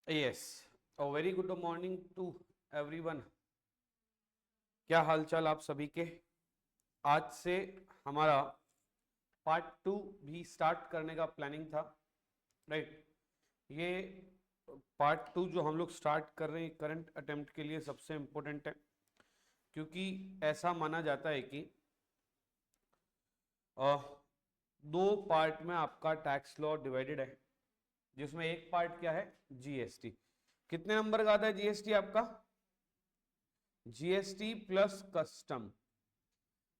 Yes, very good morning to everyone. क्या हालचाल आप सभी के। आज से हमारा पार्ट 2 भी स्टार्ट करने का प्लानिंग था, राइट। ये पार्ट 2 जो हम लोग स्टार्ट कर रहे हैं करंट अटेम्प्ट के लिए सबसे इम्पोर्टेंट है, क्योंकि ऐसा माना जाता है कि दो पार्ट में आपका टैक्स लॉ डिवाइडेड है, जिसमें एक पार्ट क्या है, जीएसटी। कितने नंबर का आता है जीएसटी आपका? जीएसटी प्लस कस्टम,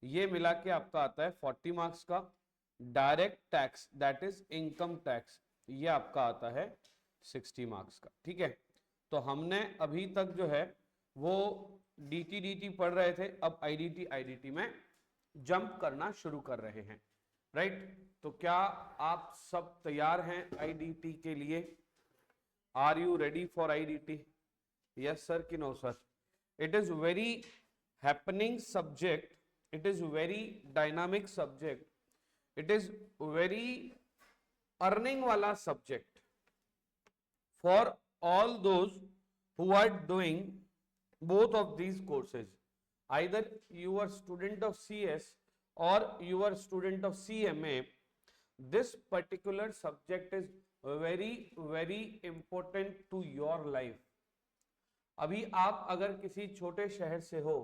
ये मिला के आपका आता है 40 मार्क्स का। Direct tax that is income tax, ये आपका आता है 60 मार्क्स का। ठीक है, तो हमने अभी तक जो है वो डीटी पढ़ रहे थे, अब आईडीटी में जंप करना शुरू कर रहे हैं, राइट। तो क्या आप सब तैयार हैं आईडीटी के लिए? Are you ready for IDT? Yes sir कि no sir? It is very happening subject, it is very dynamic subject, it is very earning wala subject for all those who are doing both of these courses, either you are student of CS or you are student of CMA. This particular subject is very important to your life. अभी आप अगर किसी छोटे शहर से हो,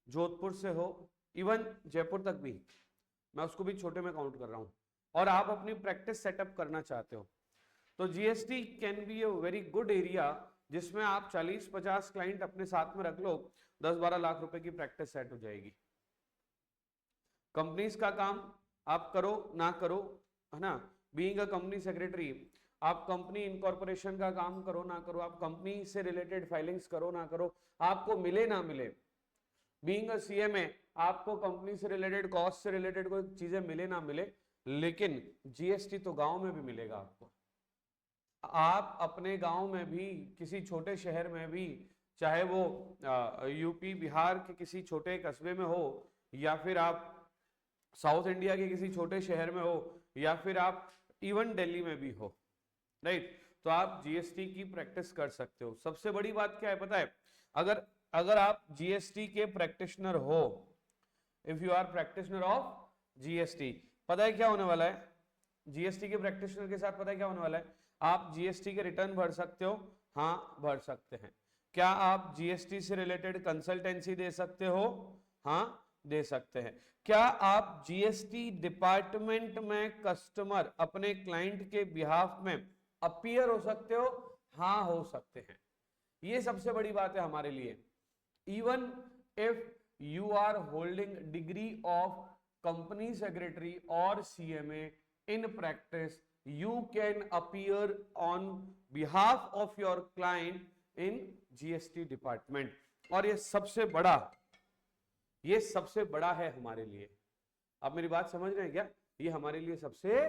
जोधपुर से हो, इवन जयपुर तक भी, मैं उसको भी छोटे में काउंट कर रहा हूं, और आप अपनी प्रैक्टिस सेटअप करना चाहते हो, तो GST can be a very good area, जिसमें आप 40-50 क्लाइंट अपने साथ में रख लो, 10-12 लाख रुपए की प्रैक्टिस सेट हो जाएगी। कंपनीज का काम आप करो ना करो, है ना, बीइंग अ कंपनी सेक्रेटरी, आप कंपनी इनकॉर्पोरेशन का काम करो ना करो, आप कंपनी से रिलेटेड फाइलिंग्स करो ना करो, आपको मिले ना मिले, बीइंग अ सीएमए, आपको कंपनी से रिलेटेड कॉस्ट से रिलेटेड कोई चीजें मिले ना मिले, लेकिन जीएसटी तो गांव में भी मिलेगा आपको। आप अपने गांव में भी, किसी छोटे शहर में भी, चाहे वो यूपी बिहार के किसी छोटे कस्बे में हो, या फिर आप साउथ इंडिया के किसी छोटे शहर में हो, या फिर आप इवन दिल्ली में भी हो, राइट, तो आप जीएसटी की प्रैक्टिस कर सकते हो। सबसे बड़ी बात क्या है पता है? अगर अगर आप जीएसटी के प्रैक्टिशनर हो, if you are practitioner of GST, पता है क्या होने वाला है? जीएसटी के प्रैक्टिशनर के साथ पता है क्या होने वाला है? आप जीएसटी के रिटर्न भर सकते हो, हाँ भर सकते हैं। क्या आप जीएसटी से रिलेटेड कंसल्टेंसी दे सकते हो? हाँ दे सकते हैं। क्या आप जीएसटी डिपार्टमेंट में कस्टमर अपने क्लाइंट के बिहाफ में अपीयर हो सकते हो? हाँ हो सकते हैं। ये सबसे बड़ी बात है हमारे लिए। Even if you are holding degree of company secretary or CMA, in practice you can appear on behalf of your client in GST department। और ये सबसे बड़ा है हमारे लिए। आप मेरी बात समझ रहे हैं क्या? ये हमारे लिए सबसे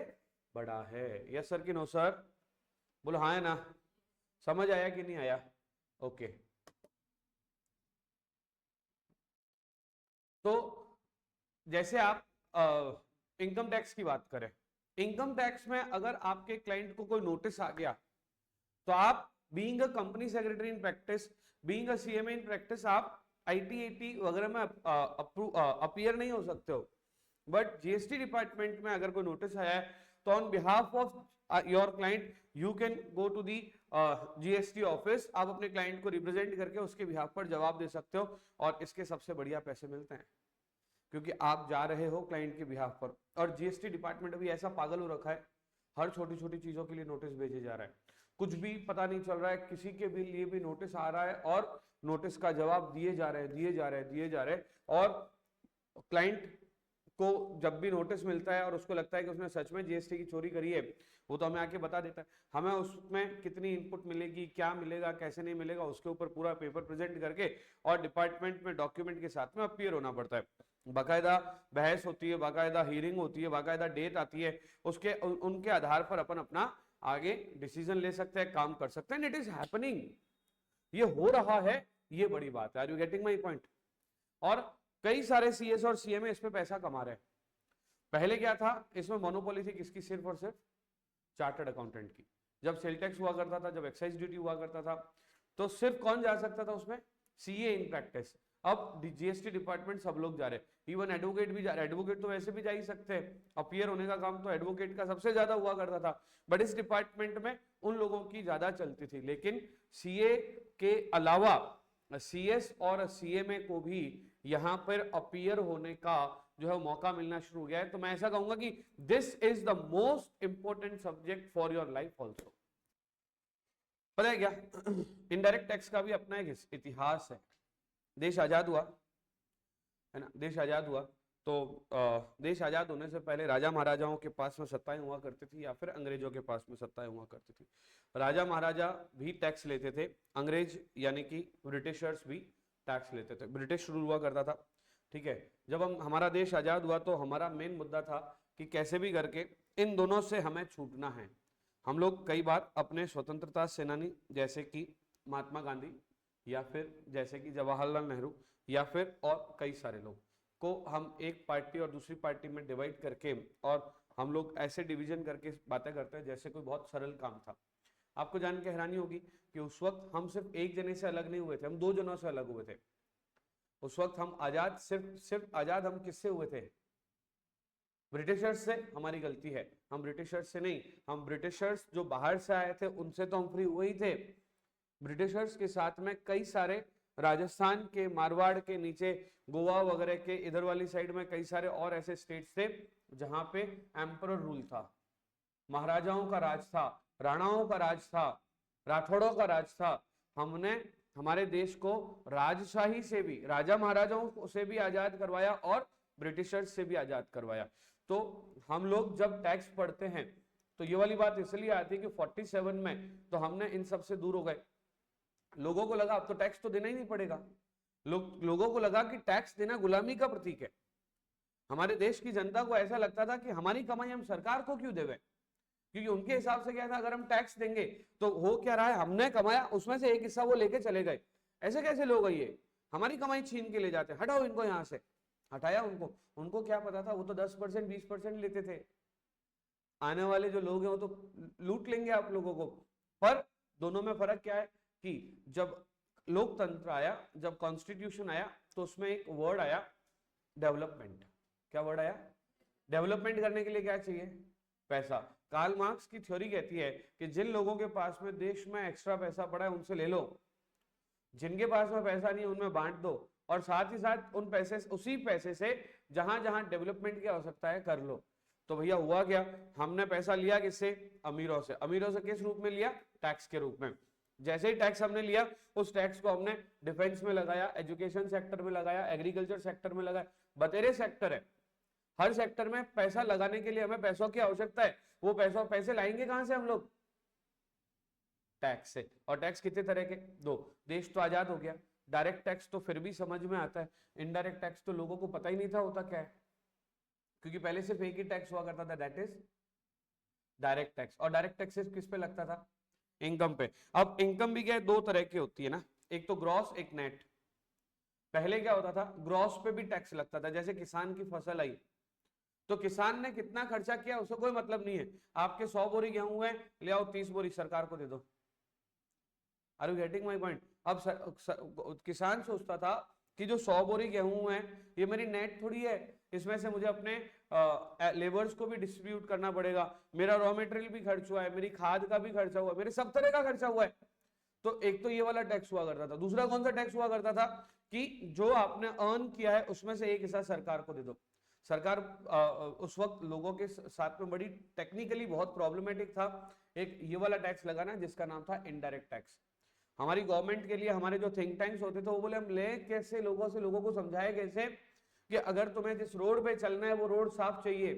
बड़ा है। यस सर कि नो सर? बोलो हाँ है ना? समझ आया कि नहीं आया? ओके तो जैसे आप इनकम टैक्स की बात करें, इनकम टैक्स में अगर आपके क्लाइंट को कोई नोटिस आ गया, तो आप being a company secretary in practice, being a CMA in practice, आप आईटी वगैरह में अपीयर नहीं हो सकते हो। बट जीएसटी डिपार्टमेंट में अगर कोई नोटिस आया है, तो on behalf of your client you can go to the GST office, आप अपने क्लाइंट को रिप्रेजेंट करके उसके बिहाफ पर जवाब दे सकते हो। और इसके सबसे बढ़िया पैसे मिलते हैं, क्योंकि आप जा रहे हो क्लाइंट के बिहाफ पर। और जीएसटी डिपार्टमेंट अभी ऐसा पागल हो रखा है, हर छोटी छोटी चीजों के लिए नोटिस भेजे जा रहा है, कुछ भी पता नहीं चल रहा है, किसी के भी लिए भी नोटिस आ रहा है और नोटिस का जवाब दिए जा रहे हैं, दिए जा रहे हैं, दिए जा रहे हैं। और क्लाइंट को जब भी नोटिस मिलता है और उसको लगता है कि उसने सच में जीएसटी की चोरी करी है, वो तो हमें आके बता देता है। हमें उसमें कितनी इनपुट मिलेगी, क्या मिलेगा, कैसे नहीं मिलेगा, उसके ऊपर पूरा पेपर प्रेजेंट करके और डिपार्टमेंट में डॉक्यूमेंट के साथ में अपीयर होना पड़ता है। बाकायदा बहस होती है, बाकायदा हियरिंग होती है, बाकायदा डेट आती है, उसके उनके आधार पर अपन अपना आगे डिसीजन ले सकते हैं, काम कर सकते हैं। इट इज हैपनिंग, ये हो रहा है, ये बड़ी बात है। Are you getting my point? और कई सारे सीएस और सीएमए इस पे पैसा कमा रहे हैं। पहले क्या था, इसमें मोनोपोली थी किसकी? सिर्फ और सिर्फ चार्टर्ड अकाउंटेंट की। जब सेल टैक्स हुआ करता था, जब एक्साइज ड्यूटी हुआ करता था, तो सिर्फ कौन जा सकता था उसमें? CA in practice. अब जीएसटी डिपार्टमेंट सब लोग जा रहे हैं, इवन एडवोकेट भी जा रहे हैं। एडवोकेट तो वैसे भी जा ही सकते हैं, अपीयर होने का काम तो एडवोकेट का सबसे ज्यादा हुआ करता था, बट इस डिपार्टमेंट में उन लोगों की ज्यादा चलती थी। लेकिन सीए के अलावा सीएस और सीएमए को भी यहाँ पर अपीयर होने का जो है मौका मिलना शुरू हो गया है। तो मैं ऐसा कहूंगा कि this is the most important subject for your life also. पता है क्या, इनडायरेक्ट टैक्स का भी अपना एक इतिहास है। देश आजाद हुआ है ना, देश आजाद हुआ तो देश आजाद होने से पहले राजा महाराजाओं के पास में सत्ताएं हुआ करती थी या फिर अंग्रेजों के पास में सत्ताएं हुआ करती थी। राजा महाराजा भी टैक्स लेते थे, अंग्रेज यानी कि ब्रिटिशर्स भी टैक्स लेते थे, ब्रिटिश रूल हुआ करता था। ठीक है, जब हमारा देश आजाद हुआ तो हमारा मेन मुद्दा था कि कैसे भी करके इन दोनों से हमें छूटना है। हम लोग कई बार अपने स्वतंत्रता सेनानी जैसे कि महात्मा गांधी या फिर जैसे कि जवाहरलाल नेहरू या फिर और कई सारे लोग को हम एक पार्टी और दूसरी पार्टी में डिवाइड करके और हम लोग ऐसे डिवीजन करके बातें करते हैं जैसे कोई बहुत सरल काम था। आपको जान के हैरानी होगी कि उस वक्त हम सिर्फ एक जने से अलग नहीं हुए थे, हम दो जनों से अलग हुए थे। उस वक्त हम आजाद सिर्फ आजाद हम किससे हुए थे? ब्रिटिशर्स से। हमारी गलती है, हम ब्रिटिशर्स से नहीं, हम ब्रिटिशर्स जो बाहर से आए थे उनसे तो हम फ्री हुए ही थे। ब्रिटिशर्स के साथ में कई सारे राजस्थान के, मारवाड़ के नीचे गोवा वगैरह के इधर वाली साइड में कई सारे और ऐसे स्टेट्स थे जहां पे एम्परर रूल था, महाराजाओं का राज था, राणाओं का राज था, राठौड़ों का राज था। हमने हमारे देश को राजशाही से भी, राजा महाराजाओं से भी आजाद करवाया और ब्रिटिशर्स से भी आजाद करवाया। तो हम लोग जब टैक्स पढ़ते हैं तो ये वाली बात इसलिए आती है कि 47 में तो हमने इन सब से दूर हो गए। लोगों को लगा अब तो टैक्स तो देना ही नहीं पड़ेगा, लोगों को लगा कि टैक्स देना गुलामी का प्रतीक है। हमारे देश की जनता को ऐसा लगता था कि हमारी कमाई हम सरकार को क्यों देवे, क्योंकि उनके हिसाब से क्या था, अगर हम टैक्स देंगे तो हो क्या रहा है, हमने कमाया उसमें से एक हिस्सा वो लेके चले गए। ऐसे कैसे लोग है ये, हमारी कमाई छीन के ले जाते, हटाओ इनको यहाँ से। हटाया उनको, उनको क्या पता था, वो तो 10% 20% लेते थे। आने वाले जो लोग हैं वो तो लूट लेंगे आप लोगों को। पर दोनों में फर्क क्या है कि जब लोकतंत्र आया, जब कॉन्स्टिट्यूशन आया तो उसमें एक वर्ड आया डेवलपमेंट। क्या वर्ड आया? डेवलपमेंट करने के लिए क्या चाहिए? पैसा। कार्ल मार्क्स की थ्योरी कहती है कि जिन लोगों के पास में देश में एक्स्ट्रा पैसा पड़ा है उनसे ले लो, जिनके पास में पैसा नहीं है उनमें बांट दो, और साथ ही साथ उन पैसे, उसी पैसे से जहां जहां डेवलपमेंट की आवश्यकता है कर लो। तो भैया हुआ क्या, हमने पैसा लिया किससे? अमीरों से। अमीरों से किस रूप में लिया? टैक्स के रूप में। जैसे ही टैक्स हमने लिया, उस टैक्स को हमने डिफेंस में लगाया, एजुकेशन सेक्टर में लगाया, एग्रीकल्चर सेक्टर में लगाया, बतेरे सेक्टर है। हर सेक्टर में पैसा लगाने के लिए हमें पैसों की आवश्यकता है। वो पैसे लाएंगे कहां से हम लोग? टैक्स से। और टैक्स कितने तरह के? दो। देश तो आजाद हो गया, डायरेक्ट टैक्स तो फिर भी समझ में आता है, इनडायरेक्ट टैक्स तो लोगों को पता ही नहीं था होता क्या है, क्योंकि पहले सिर्फ एक ही टैक्स हुआ करता था, दैट इज डायरेक्ट टैक्स। और डायरेक्ट टैक्स किस पे लगता था? इनकम पे। अब इनकम भी क्या है, दो तरह की होती है ना, एक तो ग्रॉस, एक नेट। पहले क्या होता था, ग्रॉस पे भी टैक्स लगता था। जैसे किसान की फसल आई तो किसान ने कितना खर्चा किया उससे कोई मतलब नहीं है। आपके 100 बोरी गेहूं है, ले आओ 30 बोरी सरकार को दे दो। Are you getting my point? अब किसान सोचता था कि जो 100 बोरी गेहूं है ये मेरी नेट थोड़ी है, इसमें से मुझे अपने लेबर्स को भी डिस्ट्रीब्यूट करना पड़ेगा, मेरा रॉ मटेरियल भी खर्च हुआ है, मेरी खाद का भी खर्चा हुआ है, मेरे सब तरह का खर्चा हुआ है। तो एक तो ये वाला टैक्स हुआ करता था। दूसरा कौन सा टैक्स हुआ करता था कि जो आपने अर्न किया है उसमें से एक हिस्सा सरकार को दे दो। सरकार उस वक्त लोगों के साथ में बड़ी टेक्निकली बहुत प्रॉब्लमेटिक था एक ये वाला टैक्स लगाना, जिसका नाम था इनडायरेक्ट टैक्स। हमारी गवर्नमेंट के लिए हमारे जो थिंक टैंक्स होते थे वो बोले हम ले कैसे, लोगों को समझाए कैसे कि अगर तुम्हें जिस रोड पे चलना है वो रोड साफ चाहिए,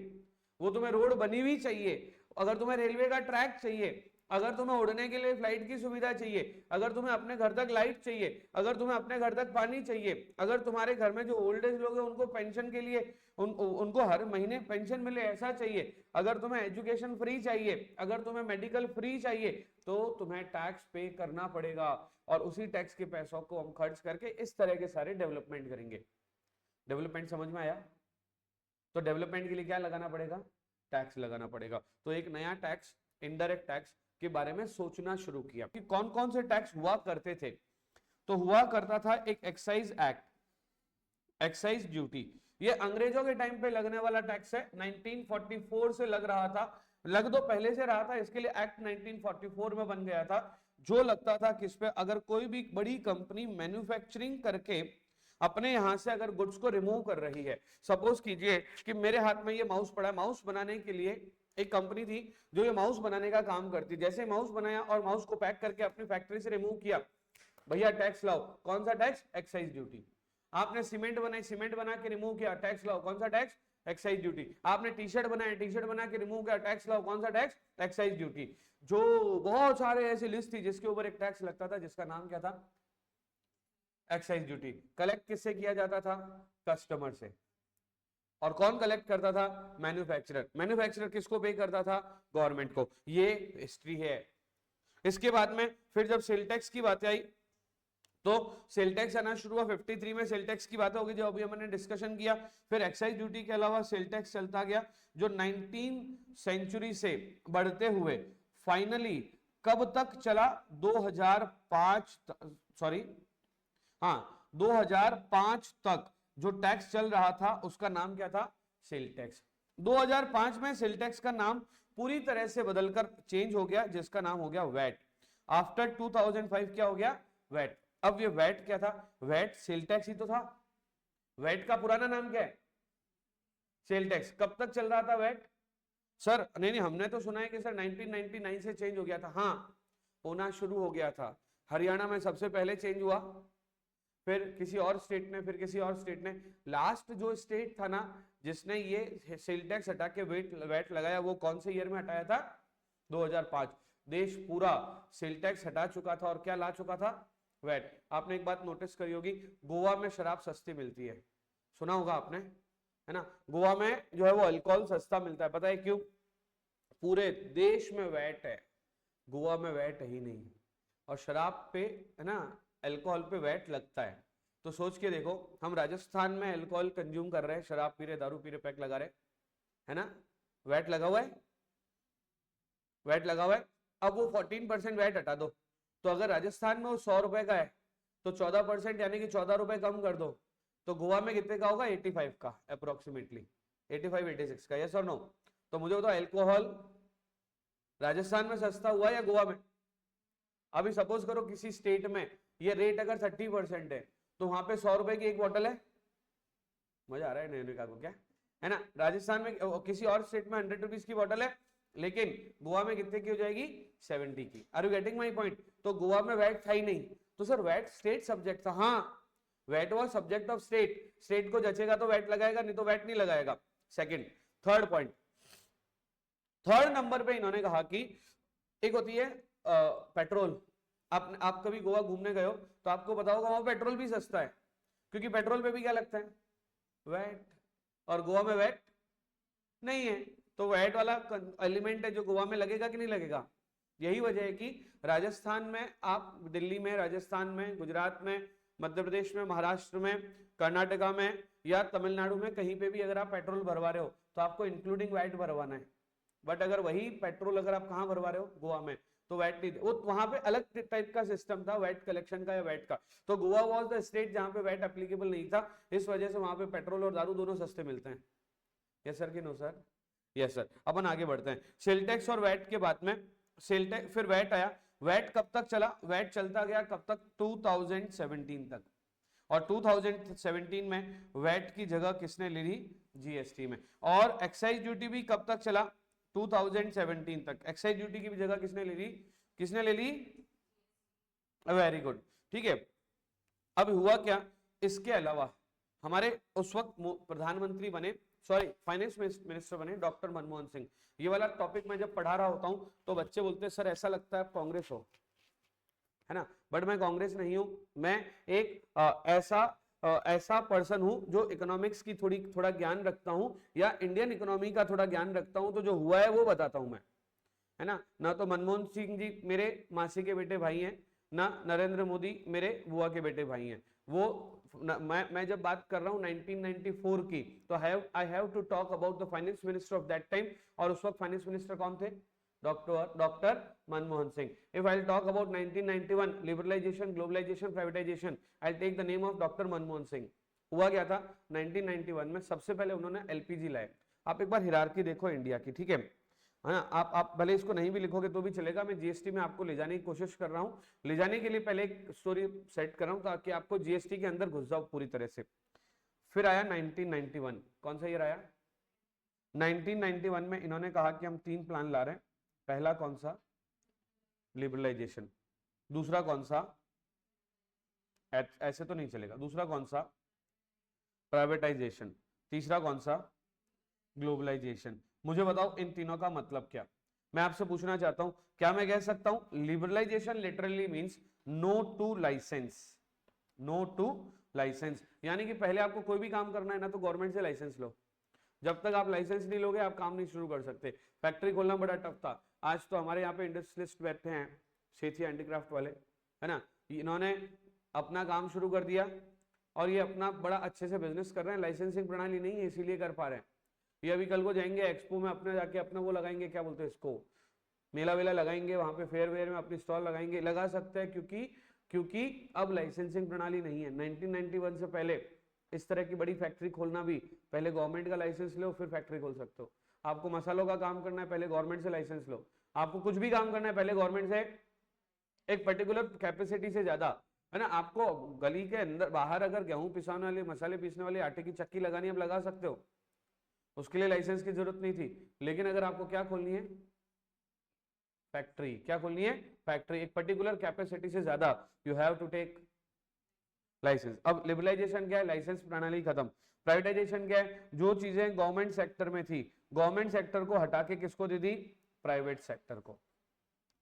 वो तुम्हें रोड बनी हुई चाहिए, अगर तुम्हें रेलवे का ट्रैक चाहिए, अगर तुम्हें उड़ने के लिए फ्लाइट की सुविधा चाहिए, अगर तुम्हें अपने घर तक लाइट चाहिए, अगर तुम्हें अपने घर तक पानी चाहिए, अगर तुम्हारे घर में जो ओल्ड एज लोग हैं उनको पेंशन के लिए उनको हर महीने पेंशन मिले ऐसा चाहिए, अगर तुम्हें एजुकेशन फ्री चाहिए, अगर तुम्हें मेडिकल फ्री चाहिए, तो तुम्हें टैक्स पे करना पड़ेगा। और उसी टैक्स के पैसों को हम खर्च करके इस तरह के सारे डेवलपमेंट करेंगे। डेवलपमेंट समझ में आया? तो डेवलपमेंट के लिए क्या लगाना पड़ेगा? टैक्स लगाना पड़ेगा। तो एक नया टैक्स, इनडायरेक्ट टैक्स, के बारे में सोचना शुरू किया कि कौन कौन से टैक्स हुआ करते थे। तो हुआ करता था एक एक्साइज एक्ट, एक्साइज ड्यूटी, ये अंग्रेजों के टाइम पे लगने वाला टैक्स है, 1944 से लग रहा था, लग तो पहले से रहा था, इसके लिए एक्ट 1944 में बन गया था, जो लगता था किस पे, अगर कोई भी बड़ी कंपनी मैन्युफैक्चरिंग करके अपने यहां से अगर गुड्स को रिमूव कर रही है, सपोज कीजिए कि मेरे हाथ में ये माउस पड़ा है, माउस बनाने के लिए एक कंपनी थी जो ये माउस बनाने का काम करती, जैसे माउस बनाया और माउस को पैक करके अपनी फैक्ट्री से रिमूव किया, भैया टैक्स लाओ, कौन सा टैक्स, एक्साइज ड्यूटी। आपने सीमेंट बनाई, सीमेंट बना के रिमूव किया, टैक्स लाओ, कौन सा टैक्स, एक्साइज ड्यूटी। आपने टी शर्ट बनाया, टी शर्ट बना के रिमूव किया, टैक्स लाओ, कौन सा टैक्स, एक्साइज ड्यूटी। जो बहुत सारे ऐसी लिस्ट थी जिसके ऊपर एक टैक्स लगता था, जिसका नाम क्या था, एक्साइज ड्यूटी। कलेक्ट किससे किया जाता था, कस्टमर से। और कौन कलेक्ट करता था, मैन्युफैक्चरर। मैन्युफैक्चरर किसको पे करता था, गवर्नमेंट को। ये हिस्ट्री है। इसके बाद में फिर जब सेल टैक्स की बात आई तो सेल टैक्स आना शुरू हुआ, 53 में सेल टैक्स की बात होगी जो अभी हमने डिस्कशन किया। फिर एक्साइज ड्यूटी के अलावा सेल टैक्स चलता गया, जो 19 सेंचुरी से बढ़ते हुए फाइनली कब तक चला, 2005 सॉरी हाँ 2005 तक जो टैक्स चल रहा था उसका नाम क्या था, सेल टैक्स। 2005 में सेल टैक्स का नाम पूरी तरह से बदलकर चेंज हो गया, जिसका नाम हो गया वैट। आफ्टर 2005 क्या हो गया, वैट। अब ये वैट क्या था, वैट सेल टैक्स ही तो था। वैट का पुराना नाम क्या है, सेल टैक्स। कब तक चल रहा था वैट, सर नहीं नहीं हमने तो सुना है कि सर 1999 से चेंज हो गया था। हाँ होना शुरू हो गया था, हरियाणा में सबसे पहले चेंज हुआ, फिर किसी और स्टेट ने, फिर किसी और स्टेट ने। लास्ट जो स्टेट था ना जिसने ये सेल टैक्स हटा के वैट लगाया, वो कौन से ईयर में हटाया था, 2005। देश पूरा सेल टैक्स हटा चुका था और क्या ला चुका था, वैट। आपने एक बात नोटिस करी होगी, गोवा में शराब सस्ती मिलती है, सुना होगा आपने, है ना। गोवा में जो है वो अल्कोहल सस्ता मिलता है, पता है क्यों, पूरे देश में वैट है, गोवा में वैट ही नहीं। और शराब पे, है ना, अल्कोहल पे वैट लगता है। तो सोच के देखो, हम राजस्थान में अल्कोहल कंज्यूम कर रहे हैं, शराब पी रहे, दारू पी रहे, पैक लगा रहे, है ना, वैट लगा हुआ है, वैट लगा हुआ है। अब वो 14% वैट हटा दो, तो अगर राजस्थान में वो 100 रुपए का है तो 14% यानी कि 14 रुपए कम कर दो, तो गोवा में कितने का होगा, 85 का अप्रोक्सीमेटली, 85-86 का, यस और नो। तो मुझे बताओ अल्कोहल राजस्थान में सस्ता हुआ या गोवा में। अभी सपोज करो किसी स्टेट में ये रेट अगर 30% है तो वहां पे 100 रुपए की एक बोतल है, मजा आ रहा है नैनिका को क्या, है ना। राजस्थान में किसी और स्टेट में 100 रुपीज की बोतल है, लेकिन गोवा में कितने की हो जाएगी, 70 की। Are you getting my point. तो गोवा में वैट था ही नहीं, तो सर वैट स्टेट सब्जेक्ट था, हाँ VAT was subject of state, state को जचेगा तो वैट लगाएगा, नहीं तो वैट नहीं लगाएगा। Second, third point, third number पे इन्होंने कहा कि एक होती है पेट्रोल। आप कभी गोवा घूमने गए हो तो आपको पता होगा वहां पेट्रोल भी सस्ता है, क्योंकि पेट्रोल पे भी क्या लगता है, वैट। और गोवा में वैट नहीं है, तो वैट वाला एलिमेंट है जो गोवा में लगेगा कि नहीं लगेगा। यही वजह है कि राजस्थान में, आप दिल्ली में, राजस्थान में, गुजरात में, मध्य प्रदेश में, महाराष्ट्र में, कर्नाटका में या तमिलनाडु में कहीं पे भी अगर आप पेट्रोल भरवा रहे हो तो आपको इंक्लूडिंग वैट भरवाना है। बट अगर वही पेट्रोल अगर आप कहाँ भरवा रहे हो, गोवा में, तो वैट नहीं, वो वहां पे अलग टाइप का सिस्टम था वैट कलेक्शन का या वैट का। तो गोवा वाज द स्टेट जहां पे वैट एप्लीकेबल नहीं था, इस वजह से वहां पे पेट्रोल और दारू दोनों सस्ते मिलते हैं। यस सर कि नो सर, यस सर। अपन आगे बढ़ते हैं, सेल टैक्स और वैट के बाद में सेल टैक्स, फिर वैट आया। वैट कब तक चला, वैट चलता गया कब तक, 2017 तक। और 2017 में वैट की जगह किसने ले ली, जीएसटी में। और एक्साइज ड्यूटी भी कब तक चला, 2017 तक। एक्साइज ड्यूटी की भी जगह किसने ले ली, किसने ले ली, वेरी गुड, ठीक है। अब हुआ क्या, इसके अलावा हमारे उस वक्त प्रधानमंत्री बने, सॉरी फाइनेंस मिनिस्टर बने डॉक्टर मनमोहन सिंह। ये वाला टॉपिक मैं जब पढ़ा रहा होता हूं तो बच्चे बोलते हैं सर ऐसा लगता है आप कांग्रेस हो, है ना। बट मैं कांग्रेस नहीं हूं, मैं एक ऐसा पर्सन हूं जो इकोनॉमिक्स की थोड़ा ज्ञान रखता हूं, या इंडियन इकोनॉमी का थोड़ा ज्ञान रखता हूं, तो जो हुआ है वो बताता हूं मैं, है ना। ना तो मनमोहन सिंह जी मेरे मासी के बेटे भाई हैं, ना नरेंद्र मोदी मेरे बुआ के बेटे भाई हैं। वो मैं जब बात कर रहा हूं 1994 की, तो I have to talk about the finance minister of that time. और उस वक्त फाइनेंस मिनिस्टर कौन थे, doctor Manmohan Singh. If I'll talk about 1991 liberalization, globalization, privatization, I'll take the name of doctor Manmohan Singh. हुआ क्या था 1991 में, सबसे पहले उन्होंने एलपीजी लाए. आप एक बार हिरार्की देखो इंडिया की, ठीक है ना. आप भले इसको नहीं भी लिखोगे तो भी चलेगा, मैं जीएसटी में आपको ले जाने की कोशिश कर रहा हूं. ले जाने के लिए पहले एक स्टोरी सेट कर रहा हूं ताकि आपको जीएसटी के अंदर घुस जाओ पूरी तरह से. फिर आया 1991, कौन सा ईयर आया 1991 में. इन्होंने कहा कि हम 3 प्लान ला रहे हैं. पहला कौन सा, लिबरलाइजेशन. दूसरा कौन सा, ऐसे तो नहीं चलेगा. दूसरा कौन सा, प्राइवेटाइजेशन. तीसरा कौन सा, ग्लोबलाइजेशन. मुझे बताओ इन तीनों का मतलब क्या. मैं आपसे पूछना चाहता हूं, क्या मैं कह सकता हूं liberalisation literally means no to licence. No to licence यानी कि पहले आपको कोई भी काम करना है ना तो गवर्नमेंट से लाइसेंस लो. जब तक आप लाइसेंस नहीं लोगे आप काम नहीं शुरू कर सकते. फैक्ट्री खोलना बड़ा टफ था. आज तो हमारे यहाँ पे इंडस्ट्रियलिस्ट बैठे हैं, सेठी हैंडीक्राफ्ट वाले, है ना. इन्होंने अपना काम शुरू कर दिया और ये अपना बड़ा अच्छे से बिजनेस कर रहे हैं. लाइसेंसिंग प्रणाली नहीं है इसीलिए कर पा रहे हैं. ये अभी कल को जाएंगे एक्सपो में अपने जाके अपना वो लगाएंगे, क्या बोलते हैं इसको, मेला वेला लगाएंगे, वहां पे फेयर वेयर में अपनी स्टॉल लगाएंगे. लगा सकते हैं क्योंकि अब लाइसेंसिंग प्रणाली नहीं है. 1991 से पहले इस तरह की बड़ी फैक्ट्री खोलना भी पहले गवर्नमेंट का लाइसेंस लो फिर फैक्ट्री खोल सकते हो. आपको मसालों का काम करना है पहले गवर्नमेंट से लाइसेंस लो. आपको कुछ भी काम करना है पहले गवर्नमेंट से एक पर्टिकुलर कैपेसिटी से ज्यादा, है ना. आपको गली के अंदर बाहर अगर गेहूं पिसाने वाले, मसाले पीसने वाली आटे की चक्की लगानी, अब लगा सकते हो. उसके लिए लाइसेंस की जरूरत नहीं थी. लेकिन अगर आपको क्या खोलनी है, फैक्ट्री. क्या खोलनी है, फैक्ट्री. एक पर्टिकुलर कैपेसिटी से ज्यादा you have to take licence. अब लिबरलाइजेशन क्या है, लाइसेंस प्रणाली खत्म. प्राइवेटाइजेशन क्या है, जो चीजें गवर्नमेंट सेक्टर में थी गवर्नमेंट सेक्टर को हटा के किसको दे दी, प्राइवेट सेक्टर को.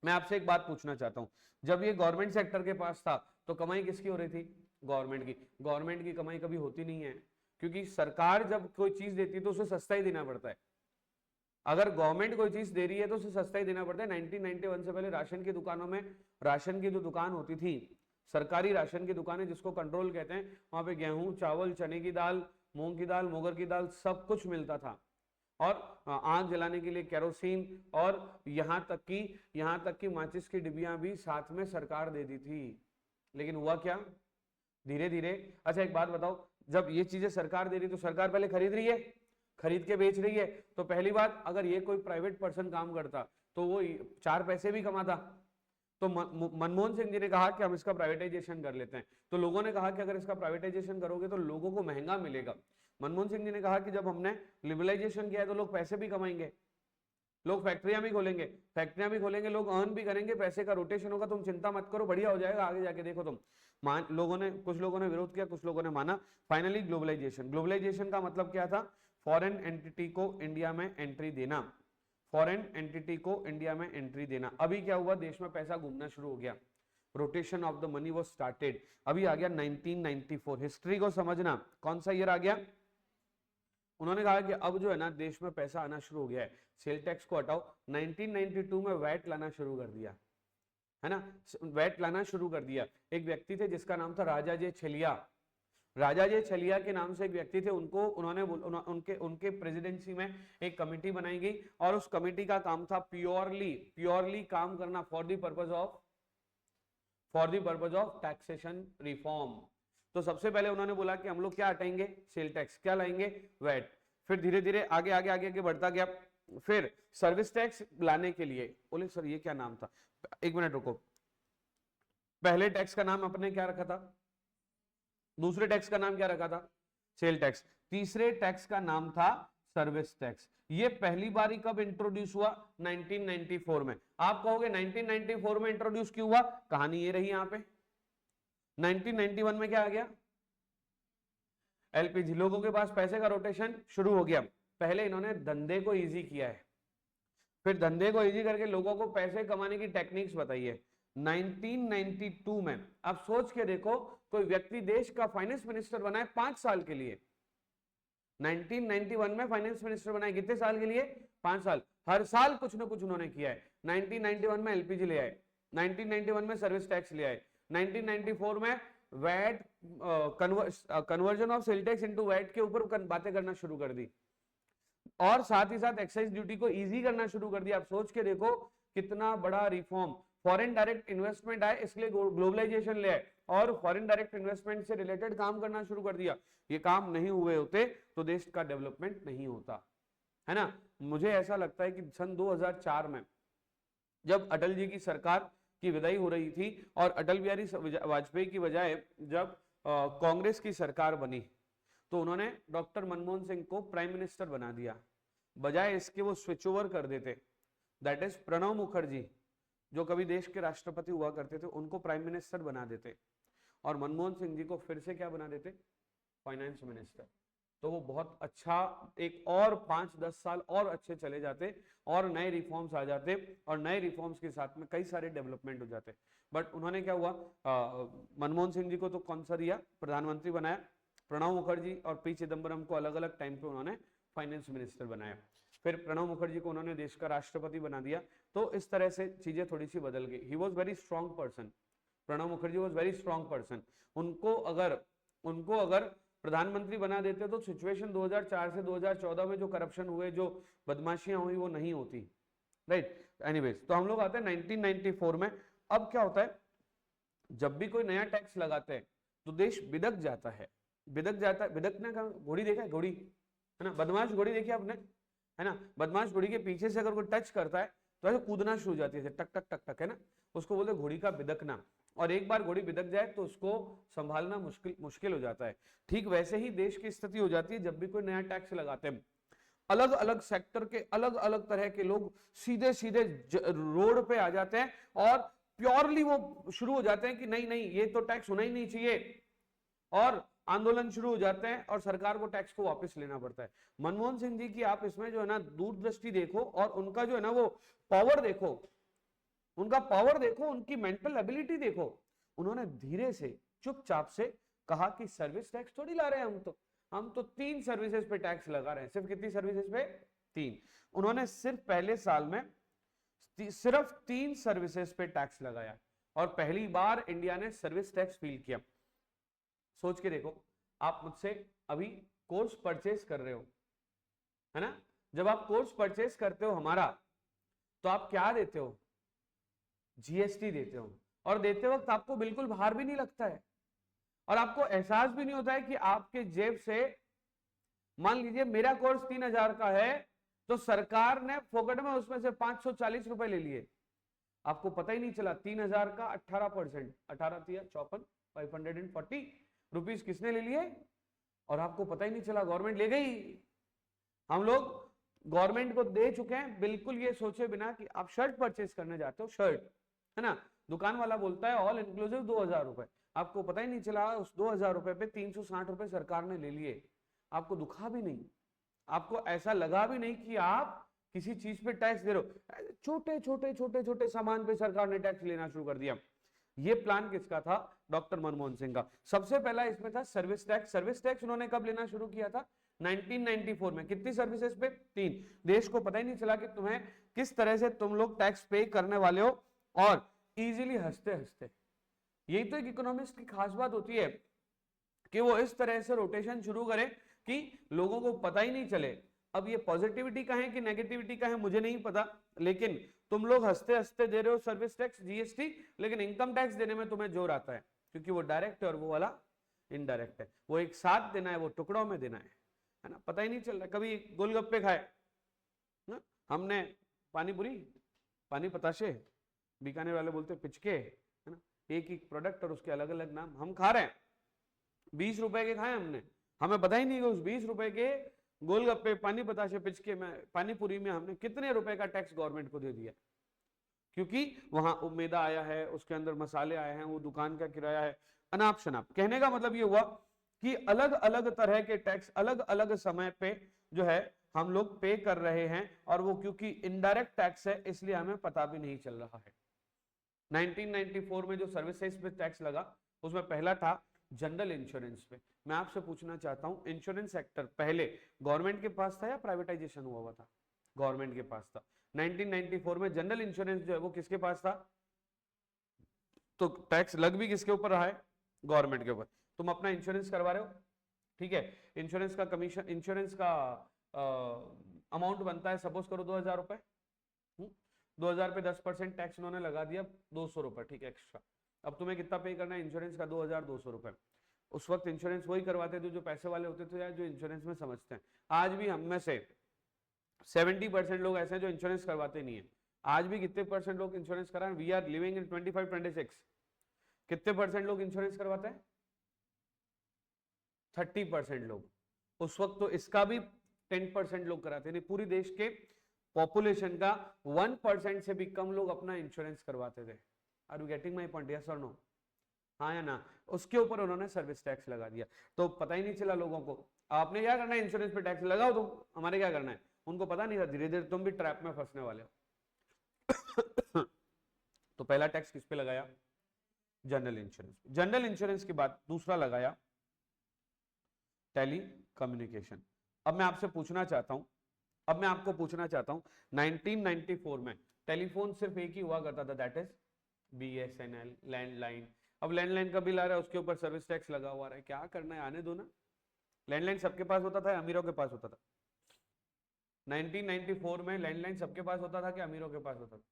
मैं आपसे एक बात पूछना चाहता हूं, जब ये गवर्नमेंट सेक्टर के पास था तो कमाई किसकी हो रही थी, गवर्नमेंट की. गवर्नमेंट की कमाई कभी होती नहीं है क्योंकि सरकार जब कोई चीज देती है तो उसे सस्ता ही देना पड़ता है. अगर गवर्नमेंट कोई चीज दे रही है तो उसे सस्ता ही देना पड़ता है. 1991 से पहले राशन की दुकानों में, राशन की जो दुकान होती थी, सरकारी राशन की दुकानें जिसको कंट्रोल कहते हैं, वहां पे गेहूं, चावल, चने की दाल, मूंग की दाल, मोगर की दाल सब कुछ मिलता था. और आग जलाने के लिए केरोसिन और यहाँ तक की माचिस की डिबियां भी साथ में सरकार दे दी थी. लेकिन हुआ क्या, धीरे धीरे. अच्छा एक बात बताओ, जब ये चीजें सरकार दे रही तो सरकार पहले खरीद रही है, खरीद के बेच रही है. तो पहली बात, अगर ये कोई प्राइवेट पर्सन काम करता तो वो 4 पैसे भी कमाता. तो मनमोहन सिंह जी ने कहा कि हम इसका प्राइवेटाइजेशन कर लेते हैं. तो लोगों ने कहा कि अगर इसका प्राइवेटाइजेशन करोगे तो लोगों को महंगा मिलेगा. मनमोहन सिंह जी ने कहा कि जब हमने लिबरलाइजेशन किया है तो लोग पैसे भी कमाएंगे, लोग फैक्ट्रियां भी खोलेंगे, लोग अर्न भी करेंगे, पैसे का रोटेशन होगा. तुम चिंता मत करो, बढ़िया हो जाएगा, आगे जाके देखो तुम. कुछ लोगों ने विरोध किया, कुछ लोगों ने माना. फाइनली ग्लोबलाइजेशन का मतलब क्या था, फॉरेन एंटिटी को इंडिया में एंट्री देना. फॉरेन एंटिटी को इंडिया में एंट्री देना. अभी क्या हुआ, देश में पैसा घूमना शुरू हो गया. Rotation of the money was started. अभी आ गया 1994. हिस्ट्री को समझना, कौन सा ईयर आ गया. उन्होंने कहा कि अब जो है ना देश में पैसा आना शुरू हो गया है, सेल टैक्स को हटाओ. 1992 में वैट लाना शुरू कर दिया, है ना. वैट लाना शुरू कर दिया. एक व्यक्ति थे जिसका नाम था राजा जे छलिया. राजा जे छलिया के नाम से एक व्यक्ति थे. उनके प्रेसिडेंसी में एक कमेटी बनाई गई और उस कमेटी का काम था प्योरली काम करना for the purpose of taxation reform. तो सबसे पहले उन्होंने बोला कि हम लोग क्या हटाएंगे, सेल टैक्स. क्या लाएंगे, वैट. फिर धीरे धीरे आगे बढ़ता गया. फिर सर्विस टैक्स लाने के लिए बोले सर ये क्या नाम था, एक मिनट रुको. पहले टैक्स का नाम अपने क्या रखा था, दूसरे टैक्स का नाम क्या रखा था, सेल टैक्स. तीसरे टैक्स का नाम था सर्विस टैक्स. ये पहली बारी कब इंट्रोड्यूस हुआ, 1994 में. आप कहोगे 1994 में इंट्रोड्यूस क्यों हुआ, कहानी ये रही. यहां पे 1991 में क्या आ गया, एलपीजी. लोगों के पास पैसे का रोटेशन शुरू हो गया. पहले इन्होंने धंधे को इजी किया है, फिर धंधे को इजी करके लोगों को पैसे कमाने की टेक्निक्स बताई है. 1992 में आप सोच के देखो, कोई व्यक्ति देश का फाइनेंस मिनिस्टर बना है 5 साल के लिए. 1991 में फाइनेंस मिनिस्टर बनाए, कितने साल के लिए, 5 साल. हर साल कुछ ना कुछ उन्होंने किया है. 1991 में एलपीजी ले आए, 1991 में सर्विस टैक्स ले आए, 1994 में VAT conversion of sale tax into VAT के ऊपर बातें करना शुरू कर दी. और साथ ही साथ एक्साइज ड्यूटी को इजी करना शुरू कर दिया। आप सोच के देखो कितना बड़ा रिफॉर्म, फॉरेन डायरेक्ट इन्वेस्टमेंट आए इसलिए ग्लोबलाइजेशन ले आए और फॉरेन डायरेक्ट इन्वेस्टमेंट से रिलेटेड काम करना शुरू कर दिया। ये काम नहीं हुए होते तो देश का डेवलपमेंट नहीं होता, है ना। मुझे ऐसा लगता है कि सन 2004 में जब अटल जी की सरकार की विदाई हो रही थी और अटल बिहारी वाजपेयी की बजाय जब कांग्रेस की सरकार बनी तो उन्होंने डॉक्टर मनमोहन सिंह को प्राइम मिनिस्टर बना दिया। बजाय इसके वो स्विच ओवर कर देते, दैट इज प्रणब मुखर्जी जो कभी देश के राष्ट्रपति हुआ करते थे उनको प्राइम मिनिस्टर बना देते और मनमोहन सिंह जी को फिर से क्या बना देते, फाइनेंस मिनिस्टर। तो वो बहुत अच्छा एक और 5-10 साल और अच्छे चले जाते और नए रिफॉर्म्स आ जाते और नए रिफॉर्म्स के साथ में कई सारे डेवलपमेंट हो जाते। बट उन्होंने क्या हुआ, मनमोहन सिंह जी को तो कौन सा दिया, प्रधानमंत्री बनाया, प्रणब मुखर्जी और पी चिदम्बरम को अलग अलग टाइम पे उन्होंने फाइनेंस मिनिस्टर बनाया, फिर प्रणब मुखर्जी को उन्होंने देश का राष्ट्रपति बना दिया। तो इस तरह से चीजें थोड़ी सी बदल गई। He was very strong person, Pranab Mukherjee was very strong person. उनको अगर प्रधानमंत्री बना देते तो सिचुएशन 2004 से 2014 में जो करप्शन हुए, जो बदमाशियां हुई वो नहीं होती, राइट। एनीवेज, तो हम लोग आते हैं 1994 में। अब क्या होता है, जब भी कोई नया टैक्स लगाते हैं तो देश बिदक जाता है। बिदकने का घोड़ी देखा है, घोड़ी है ना, बदमाश घोड़ी देखी आपने, है ना। बदमाश घोड़ी के पीछे से अगर कोई टच करता है तो ऐसे कूदना शुरू हो जाती है, टक टक टक टक, है ना, उसको बोलते हैं घोड़ी का बिदकना। और एक बार घोड़ी बिदक जाए तो उसको संभालना मुश्किल हो जाता है। ठीक वैसे ही देश की स्थिति हो जाती है जब भी कोई नया टैक्स लगाते हैं। अलग अलग सेक्टर के अलग अलग तरह के लोग सीधे सीधे रोड पे आ जाते हैं और प्योरली वो शुरू हो जाते हैं कि नहीं नहीं ये तो टैक्स होना ही नहीं चाहिए, और आंदोलन शुरू हो जाते हैं और सरकार को टैक्स को वापस लेना पड़ता है। मनमोहन सिंह जी की आप इसमें जो है ना दूरदृष्टि देखो और उनका जो है ना वो पावर देखो, उनका पावर देखो, उनकी मेंटल एबिलिटी देखो। उन्होंने धीरे से चुपचाप से कहा कि सर्विस टैक्स थोड़ी ला रहे हैं हम तो 3 सर्विसेज पे टैक्स लगा रहे हैं। सिर्फ कितनी सर्विसेज पे? 3। उन्होंने सिर्फ पहले साल में सिर्फ 3 सर्विसेज पे टैक्स लगाया और पहली बार इंडिया ने सर्विस टैक्स फील किया। सोच के देखो, आप मुझसे अभी कोर्स परचेज कर रहे हो, है ना। जब आप कोर्स परचेज करते हो हमारा, तो आप क्या देते हो? जीएसटी देते हो। और देते वक्त आपको बिल्कुल भार भी नहीं लगता है और आपको एहसास भी नहीं होता है कि आपके जेब से, मान लीजिए मेरा कोर्स 3000 का है तो सरकार ने फोकट में उसमें से 540 रुपए ले लिए, आपको पता ही नहीं चला। 3000 का 18%, 18 540 रुपीस किसने ले लिए और आपको पता ही नहीं चला, गवर्नमेंट ले गई। हम लोग गवर्नमेंट को दे चुके हैं बिल्कुल ये सोचे बिना कि आप शर्ट परचेज करने जाते हो, शर्ट, है ना, दुकान वाला बोलता है ऑल इंक्लूसिव 2000 रुपए, आपको पता ही नहीं चला उस 2000 रुपए पे 360 रुपए सरकार ने ले लिए, आपको दुखा भी नहीं, आपको ऐसा लगा भी नहीं कि आप किसी चीज पे टैक्स दे रहे हो। छोटे छोटे सामान पे सरकार ने टैक्स लेना शुरू कर दिया। ये प्लान किसका था? डॉक्टर मनमोहन सिंह का। सबसे पहला इसमें था सर्विस टैक्स। सर्विस टैक्स उन्होंने कब लेना शुरू किया था? 1994 में। कितनी सर्विसेज पे? 3। देश को पता ही नहीं चला कि तुम्हें किस तरह से तुम लोग टैक्स पे करने वाले हो और इजीली हंसते हंसते। यही तो एक इकोनॉमिस्ट की खास बात होती है कि वो इस तरह से रोटेशन शुरू करे कि लोगों को पता ही नहीं चले। अब ये पॉजिटिविटी का है कि नेगेटिविटी का है मुझे नहीं पता, लेकिन तुम लोग हंसते हंसते दे रहे हो सर्विस टैक्स, जीएसटी, लेकिन इनकम टैक्स देने में तुम्हें जोर आता है क्योंकि वो डायरेक्ट है और वो वाला इनडायरेक्ट है। वो एक साथ देना है, वो टुकड़ों में देना है ना, पता ही नहीं चल रहा। कभी गोलगप्पे खाए ना हमने, पानी पताशे, बीकानेर वाले बोलते पिचके, है ना, एक एक प्रोडक्ट और उसके अलग अलग नाम, हम खा रहे हैं 20 रुपए के खाए हमने, हमें पता ही नहीं कि उस 20 रुपए के गोलगप्पे, पानी बताशे, पिचके में, पानीपुरी में हमने कितने रुपए का टैक्स गवर्नमेंट को दे दिया, क्योंकि वहां मैदा आया है, उसके अंदर मसाले आए हैं, वो दुकान का किराया है, अनाप शनाप। कहने का मतलब ये हुआ कि अलग अलग तरह के टैक्स अलग अलग समय पे जो है हम लोग पे कर रहे हैं और वो क्योंकि इनडायरेक्ट टैक्स है इसलिए हमें पता भी नहीं चल रहा है। 1994 में जो सर्विसेज पे टैक्स लगा उसमें पहला था जनरल इंश्योरेंस पे। मैं आपसे पूछना चाहता हूं, इंश्योरेंस सेक्टर पहले गवर्नमेंट के पास था या प्राइवेटाइजेशन हुआ था? गवर्नमेंट के पास था। 1994 में जनरल इंश्योरेंस जो है वो किसके पास था? तो टैक्स लग भी किसके ऊपर रहा है? गवर्नमेंट के ऊपर। तुम अपना इंश्योरेंस करवा रहे हो, ठीक है, इंश्योरेंस का कमीशन, इंश्योरेंस का अमाउंट बनता है सपोज करो 2000 रुपए, 2000 पे 10% टैक्स उन्होंने लगा दिया 200 रुपए, ठीक है एक्स्ट्रा। अब तुम्हें कितना पे करना है इंश्योरेंस का? 2200 रुपए। उस वक्त इंश्योरेंस वही करवाते थे जो पैसे वाले होते थे या जो इंश्योरेंस में समझते हैं। आज भी हम में से 70% लोग ऐसे हैं जो इंश्योरेंस करवाते नहीं है। आज भी कितने परसेंट लोग इंश्योरेंस करा? We are living in 25-26। कितने परसेंट लोग इंश्योरेंस करवाते हैं? 30% लोग। उस वक्त तो इसका भी 10% लोग कराते नहीं। पूरी देश के पॉपुलेशन का 1% से भी कम लोग अपना इंश्योरेंस करवाते थे। Are you getting my point? Yes और नो? हाँ या ना? उसके ऊपर उन्होंने सर्विस टैक्स लगा दिया, तो पता ही नहीं चला लोगों को। आपने क्या करना है? इंश्योरेंस पे टैक्स लगाओ तुम, हमारे क्या करना है? उनको पता नहीं था, धीरे धीरे तुम भी ट्रैप में फंसने वाले हो। तो पहला टैक्स किस पे लगाया? General insurance. जनरल इंश्योरेंस के बाद दूसरा लगाया टेली कम्युनिकेशन। अब मैं आपसे पूछना चाहता हूं, अब मैं आपको पूछना चाहता हूं 1994 में टेलीफोन सिर्फ एक ही हुआ करता था, दैट इज BSNL, लैंडलाइन। अब लैंडलाइन का बिल आ रहा है, उसके ऊपर सर्विस टैक्स लगा हुआ है। क्या करना है, आने दो ना। लैंडलाइन सबके पास होता था, अमीरों के पास होता था? 1994 में लैंडलाइन सबके पास होता था कि अमीरों के पास होता था?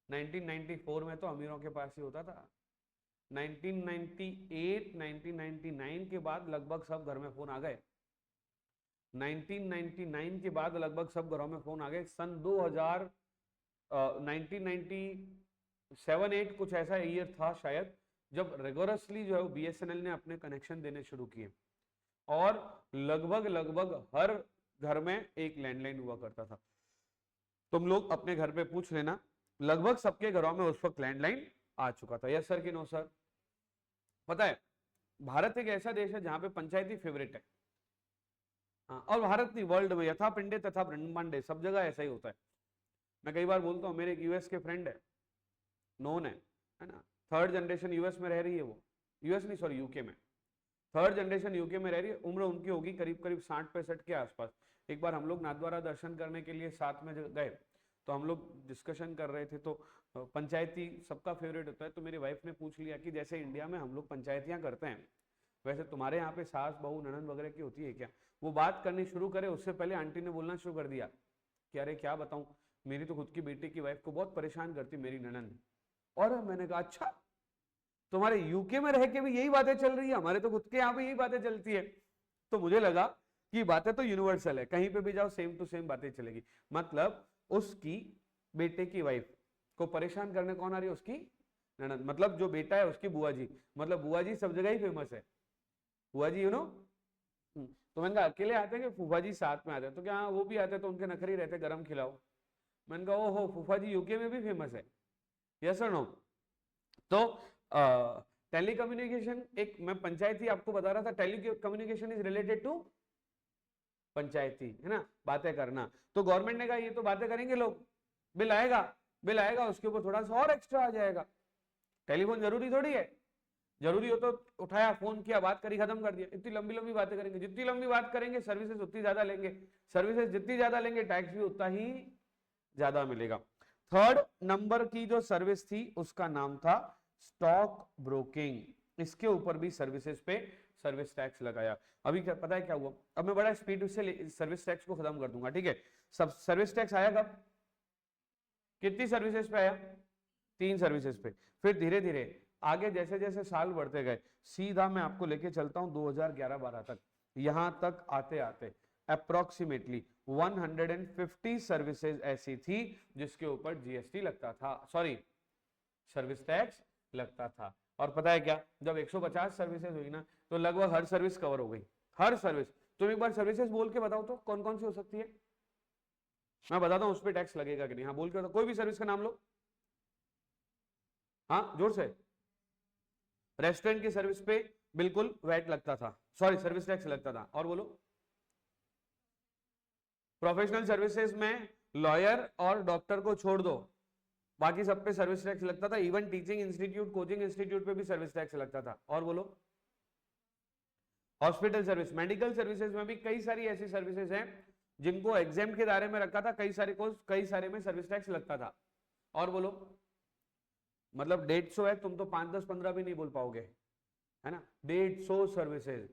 1994 में तो अमीरों के पास ही होता था। 1998 1999 के बाद लगभग सब घर में फोन आ गए। 1999 के बाद लगभग सब घरों में फोन आ गए। सन 2000 1997-8 कुछ ऐसा ईयर था शायद, जब रेगुलरसली जो है BSNL ने अपने कनेक्शन देने शुरू किए और लगभग लगभग हर घर में एक लैंडलाइन हुआ करता था। तुम लोग अपने घर पे पूछ लेना, लगभग सबके घरों में उस वक्त लैंडलाइन आ चुका था। यस सर कि नो सर? पता है भारत एक ऐसा देश है जहां पे पंचायती फेवरेट है। और भारत नहीं, वर्ल्ड में यथा पिंडे तथा ब्रह्मांडे, सब जगह ऐसा ही होता है। मैं कई बार बोलता हूँ, मेरे एक यूएस के फ्रेंड है, नोन है ना, 3rd जनरेशन यूएस में रह रही है। वो यूएस नहीं, सॉरी यूके में, 3rd जनरेशन यूके में रह रही है। उम्र उनकी होगी करीब करीब 60-65 के आसपास। एक बार हम लोग नाथद्वारा दर्शन करने के लिए साथ में गए, तो हम लोग डिस्कशन कर रहे थे, तो पंचायती सबका फेवरेट होता है। तो मेरी वाइफ ने पूछ लिया कि जैसे इंडिया में हम लोग पंचायतियां करते हैं, वैसे तुम्हारे यहाँ पे सास बहू ननद वगैरह की होती है क्या? वो बात करनी शुरू करे उससे पहले आंटी ने बोलना शुरू कर दिया कि अरे क्या बताऊं, मेरी तो खुद की बेटी की वाइफ को बहुत परेशान करती मेरी ननद। और मैंने कहा अच्छा, तुम्हारे यूके में रह के भी यही बातें चल रही है? हमारे तो खुद के यहाँ पे यही बातें चलती है। तो मुझे लगा कि बातें तो यूनिवर्सल है, कहीं पे भी जाओ सेम टू सेम बातें चलेगी। मतलब उसकी बेटे की वाइफ को परेशान करने कौन आ रही है? उसकी ननद। मतलब जो बेटा है उसकी बुआ जी। मतलब बुआ जी सब जगह ही फेमस है, बुआ जी, यू नो। तो मैंने कहा अकेले आते हैं कि फूफा जी साथ में आते हैं? तो क्या हाँ वो भी आते हैं, तो उनके नखरे रहते, गरम खिलाओ। मैंने कहा ओहो, फूफा जी यूके में भी फेमस है? यस और नो? तो टेली कम्युनिकेशन, एक मैं पंचायती आपको बता रहा था, telecommunication is related to पंचायती, है ना, बातें करना। तो गवर्नमेंट ने कहा ये तो बातें करेंगे लोग, बिल आएगा, बिल आएगा, उसके ऊपर थोड़ा सा और एक्स्ट्रा आ जाएगा। टेलीफोन जरूरी थोड़ी है, जरूरी हो तो उठाया फोन किया, बात करी, खत्म कर दिया। इतनी लंबी लंबी बातें करेंगे, जितनी लंबी बात करेंगे सर्विसेज उतनी ज्यादा लेंगे, सर्विसेज जितनी ज्यादा लेंगे टैक्स भी उतना ही ज्यादा मिलेगा। 3rd नंबर की जो सर्विस थी उसका नाम था स्टॉक ब्रोकिंग। इसके ऊपर भी सर्विसेज पे सर्विस टैक्स लगाया। अभी क्या पता है क्या हुआ? अब मैं बड़ा स्पीड से सर्विस टैक्स को खत्म कर दूंगा, ठीक है? सब सर्विस टैक्स आया कब? कितनी सर्विसेज पे आया? 3 सर्विसेज पे। फिर धीरे धीरे आगे जैसे जैसे साल बढ़ते गए, सीधा मैं आपको लेके चलता हूं 2011-12 तक। यहां तक आते आते अप्रोक्सीमेटली 150 सर्विसेज ऐसी थी जिसके ऊपर जीएसटी लगता था, सॉरी सर्विस टैक्स लगता था। और पता है क्या, जब 150 सर्विसेज हुई ना, तो लगभग हर सर्विस कवर हो गई, हर सर्विस। तुम एक बार सर्विसेज बोल के बताओ तो कौन कौन सी हो सकती है? मैं बताता हूं उस पर टैक्स लगेगा कि नहीं। हाँ बोल के बताओ, कोई भी सर्विस का नाम लो। हाँ जोर से। रेस्टोरेंट की सर्विस पे बिल्कुल वैट लगता था, सॉरी सर्विस टैक्स लगता था। और बोलो। प्रोफेशनल सर्विसेज में लॉयर और डॉक्टर को छोड़ दो, बाकी सब पे सर्विस टैक्स लगता था। Even teaching institute, coaching institute पे भी सर्विस टैक्स लगता था। और बोलो। हॉस्पिटल सर्विस, मेडिकल सर्विसेज में भी कई सारी ऐसी सर्विसेज हैं जिनको एग्जाम के दायरे में रखा था, कई सारे को, कई सारे में सर्विस टैक्स लगता था। और बोलो। मतलब 150 है, तुम तो 5, 10, 15 भी नहीं बोल पाओगे, है ना? 150 सर्विसेज,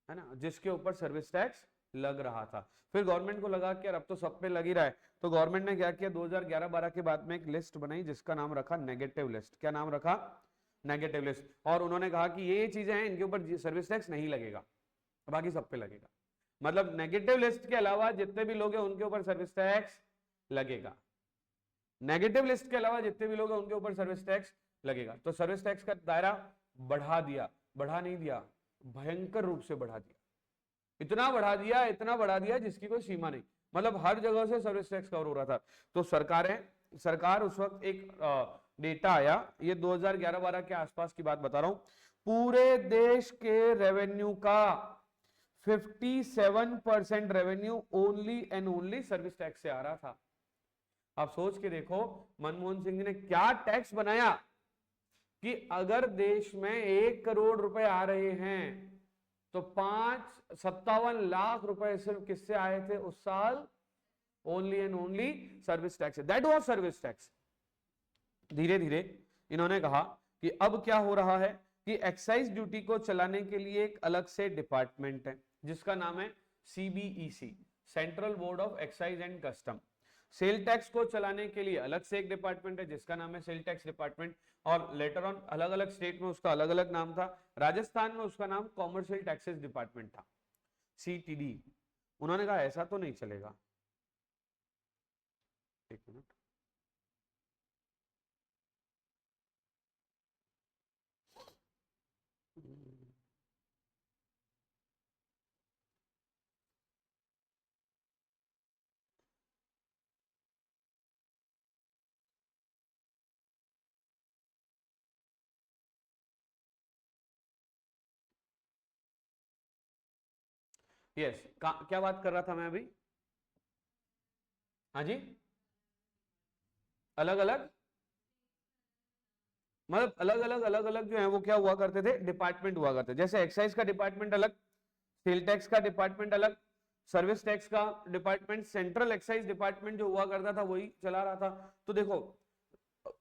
है ना, जिसके ऊपर सर्विस टैक्स लग रहा था। फिर गवर्नमेंट को लगा कि यार अब तो सब पे लग ही रहा है, तो गवर्नमेंट ने क्या किया, 2011-12 के बाद में एक लिस्ट बनाई जिसका नाम रखा नेगेटिव लिस्ट। क्या नाम रखा? Negative list. और उन्होंने कहा कि ये चीजें हैं इनके ऊपर सर्विस टैक्स नहीं लगेगा, बाकी सब पे लगेगा। मतलब नेगेटिव लिस्ट के अलावा जितने भी लोग हैं उनके ऊपर सर्विस टैक्स लगेगा। नेगेटिव लिस्ट के अलावा जितने भी लोग हैं उनके ऊपर सर्विस टैक्स लगेगा। तो सर्विस टैक्स का दायरा बढ़ा दिया, बढ़ा नहीं दिया, भयंकर रूप से बढ़ा दिया। इतना बढ़ा दिया, इतना बढ़ा दिया जिसकी कोई सीमा नहीं। मतलब हर जगह से सर्विस टैक्स कवर हो रहा था। तो सरकार उस वक्त एक डेटा आया, ये 2011-12 के आसपास की बात बता रहा हूं, पूरे देश के रेवेन्यू का 57% revenue only and only service tax से आ रहा था। आप सोच के देखो मनमोहन सिंह ने क्या टैक्स बनाया कि अगर देश में 1 करोड़ रुपए आ रहे हैं तो 57 लाख रुपए सिर्फ किससे आए थे उस साल? Only and only service tax. That was service tax. धीरे धीरे इन्होंने कहा कि अब क्या हो रहा है कि एक्साइज ड्यूटी को चलाने के लिए एक अलग से डिपार्टमेंट है जिसका नाम है CBEC, central board of excise and custom. Sale tax को चलाने के लिए अलग से एक डिपार्टमेंट है जिसका नाम है सेल टैक्स डिपार्टमेंट, और लेटर ऑन अलग अलग स्टेट में उसका अलग अलग नाम था। राजस्थान में उसका नाम कॉमर्शियल टैक्सेस डिपार्टमेंट था, CTD। उन्होंने कहा ऐसा तो नहीं चलेगा। एक मिनट, यस, क्या बात कर रहा था मैं अभी? हाँ जी, अलग अलग मतलब अलग अलग जो है वो क्या हुआ करते थे, डिपार्टमेंट हुआ करते थे। जैसे एक्साइज का डिपार्टमेंट अलग, सेल टैक्स का डिपार्टमेंट अलग, सर्विस टैक्स का डिपार्टमेंट, सेंट्रल एक्साइज डिपार्टमेंट जो हुआ करता था वही चला रहा था। तो देखो,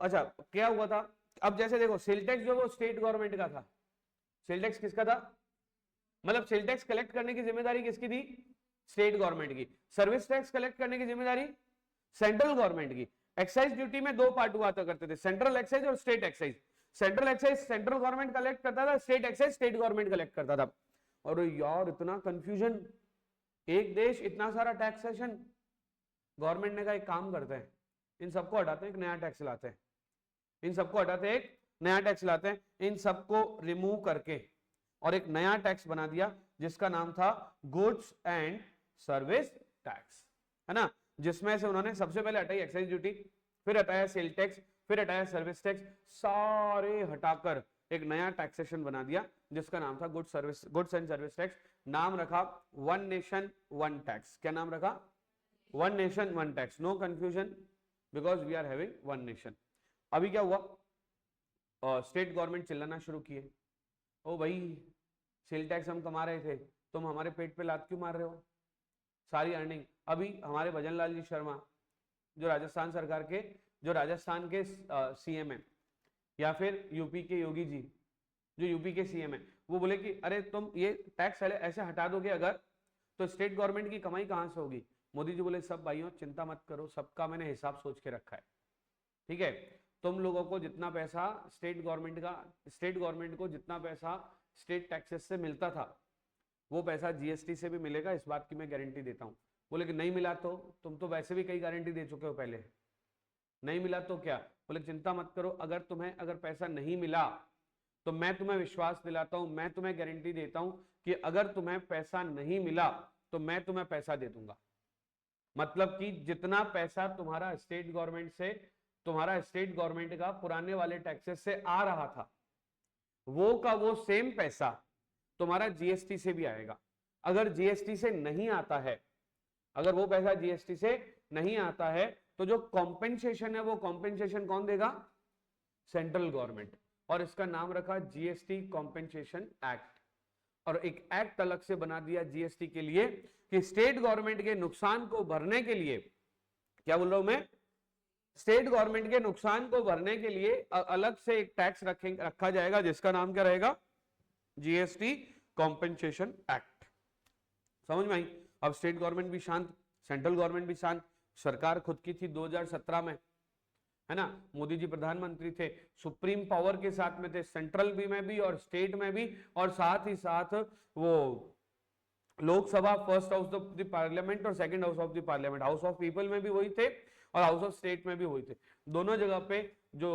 अच्छा क्या हुआ था, अब जैसे देखो सेल टैक्स जो वो स्टेट गवर्नमेंट का था। सेल टैक्स किसका था? मतलब सेल टैक्स कलेक्ट करने की जिम्मेदारी किसकी थी? स्टेट गवर्नमेंट की। सर्विस टैक्स कलेक्ट करने की जिम्मेदारी सेंट्रल गवर्नमेंट की। एक्साइज ड्यूटी में दो पार्ट हुआ करते थे, सेंट्रल एक्साइज और state excise. Central excise central government collect करता था, state excise state government collect करता था। और यार इतना कंफ्यूजन, एक देश इतना सारा टैक्सेशन। गवर्नमेंट ने कहा एक काम करते हैं, इन सबको हटाते हैं, एक नया टैक्स लाते हैं। इन सबको हटाते हैं, एक नया टैक्स लाते हैं। इन सबको रिमूव करके और एक नया टैक्स बना दिया जिसका नाम था गुड्स एंड सर्विस टैक्स, है ना। जिसमें से उन्होंने सबसे पहले हटाई एक्साइज ड्यूटी, फिर हटाया सेल टैक्स, फिर हटाया सर्विस टैक्स, सारे हटाकर एक नया टैक्सेशन बना दिया जिसका नाम था गुड्स एंड सर्विस टैक्स। नाम रखा वन नेशन वन टैक्स। क्या नाम रखा? One nation one tax. No confusion, because we are having one nation. अभी क्या हुआ, स्टेट गवर्नमेंट चिल्लाना शुरू किए, ओ भाई सेल टैक्स हम कमा रहे थे, तुम हमारे पेट पे लात क्यों मार रहे हो, सारी अर्निंग। अभी हमारे भजन लाल जी शर्मा जो राजस्थान सरकार के, जो राजस्थान के CM है, या फिर यूपी के योगी जी जो यूपी के CM है, वो बोले कि अरे तुम ये टैक्स ऐसे हटा दोगे अगर, तो स्टेट गवर्नमेंट की कमाई कहां से होगी। मोदी जी बोले सब भाइयों चिंता मत करो, सबका मैंने हिसाब सोच के रखा है, ठीक है। तुम लोगों को जितना पैसा स्टेट गवर्नमेंट को जितना पैसा स्टेट टैक्सेस से मिलता था वो पैसा GST से भी मिलेगा, इस बात की मैं गारंटी देता हूं। बोले कि नहीं मिला तो तुम तो वैसे भी कई गारंटी दे चुके हो पहले, नहीं मिला तो क्या। बोले चिंता मत करो, अगर पैसा नहीं मिला तो मैं तुम्हें विश्वास दिलाता हूं, मैं तुम्हें गारंटी देता हूं कि अगर तुम्हें पैसा नहीं मिला तो मैं तुम्हें पैसा दे दूंगा। मतलब कि जितना पैसा तुम्हारा स्टेट गवर्नमेंट का पुराने वाले टैक्सेस से आ रहा था, वो का वो सेम पैसा तुम्हारा GST से भी आएगा। अगर GST से नहीं आता है, अगर वो पैसा GST से नहीं आता है, तो जो कॉम्पेंसेशन है वो कॉम्पेंसेशन कौन देगा? Central government. और इसका नाम रखा GST कॉम्पेंसेशन एक्ट। और एक एक्ट अलग से बना दिया GST के लिए कि स्टेट गवर्नमेंट के नुकसान को भरने के लिए, क्या बोल रहा हूं मैं, स्टेट गवर्नमेंट के नुकसान को भरने के लिए अलग से एक टैक्स रखा जाएगा जिसका नाम क्या रहेगा? GST compensation act. समझ में आई? अब स्टेट गवर्नमेंट भी शांत, सेंट्रल गवर्नमेंट भी शांत, सरकार खुद की थी 2017 में, है ना, मोदी जी प्रधानमंत्री थे, सुप्रीम पावर के साथ में थे, सेंट्रल भी में भी और स्टेट में भी, और साथ ही साथ वो Lok Sabha first house of the parliament और second house of the parliament, house of people में भी वही थे और हाउस ऑफ स्टेट में भी वही थे। दोनों जगह पे जो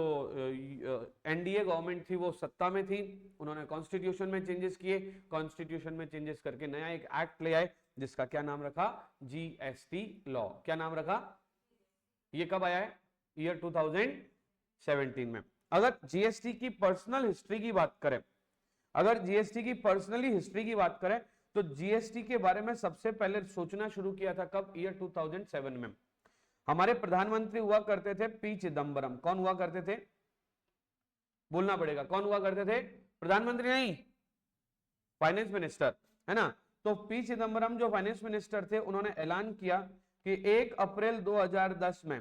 एनडीए गवर्नमेंट थी वो सत्ता में थी, उन्होंने कॉन्स्टिट्यूशन में चेंजेस किए, कॉन्स्टिट्यूशन में चेंजेस करके नया एक एक्ट ले आए जिसका क्या नाम रखा, जीएसटी लॉ। क्या नाम रखा, ये कब आया है, ईयर 2017 में। अगर जीएसटी की पर्सनल हिस्ट्री की बात करें, अगर जीएसटी की पर्सनली हिस्ट्री की बात करें तो जीएसटी के बारे में सबसे पहले सोचना शुरू किया था कब, ईयर 2007 में। हमारे प्रधानमंत्री हुआ करते थे पी चिदम्बरम। कौन हुआ करते थे, बोलना पड़ेगा, कौन हुआ करते थे, प्रधानमंत्री नहीं, फाइनेंस मिनिस्टर, है ना। तो पी चिदम्बरम जो फाइनेंस मिनिस्टर थे, उन्होंने ऐलान किया कि 1 अप्रैल 2010 में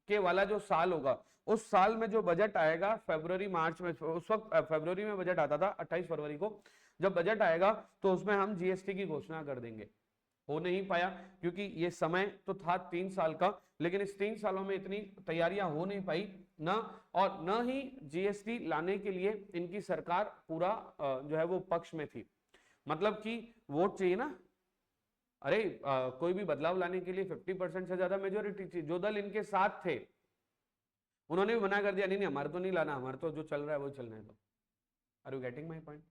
के वाला जो साल होगा, उस साल में जो बजट आएगा फरवरी मार्च में, उस वक्त फरवरी में बजट आता था, 28 फरवरी को जब बजट आएगा तो उसमें हम जीएसटी की घोषणा कर देंगे। हो नहीं पाया क्योंकि ये समय तो था 3 साल का, लेकिन इस 3 सालों में इतनी तैयारियां हो नहीं पाई ना, और न ही जीएसटी लाने के लिए इनकी सरकार पूरा जो है वो पक्ष में थी। मतलब कि वोट चाहिए ना, अरे कोई भी बदलाव लाने के लिए 50% से ज्यादा मेजोरिटी थी। जो दल इनके साथ थे उन्होंने भी मना कर दिया, नहीं हमारे तो नहीं लाना, हमारे तो जो चल रहा है वो चलना है। तो are you getting my point.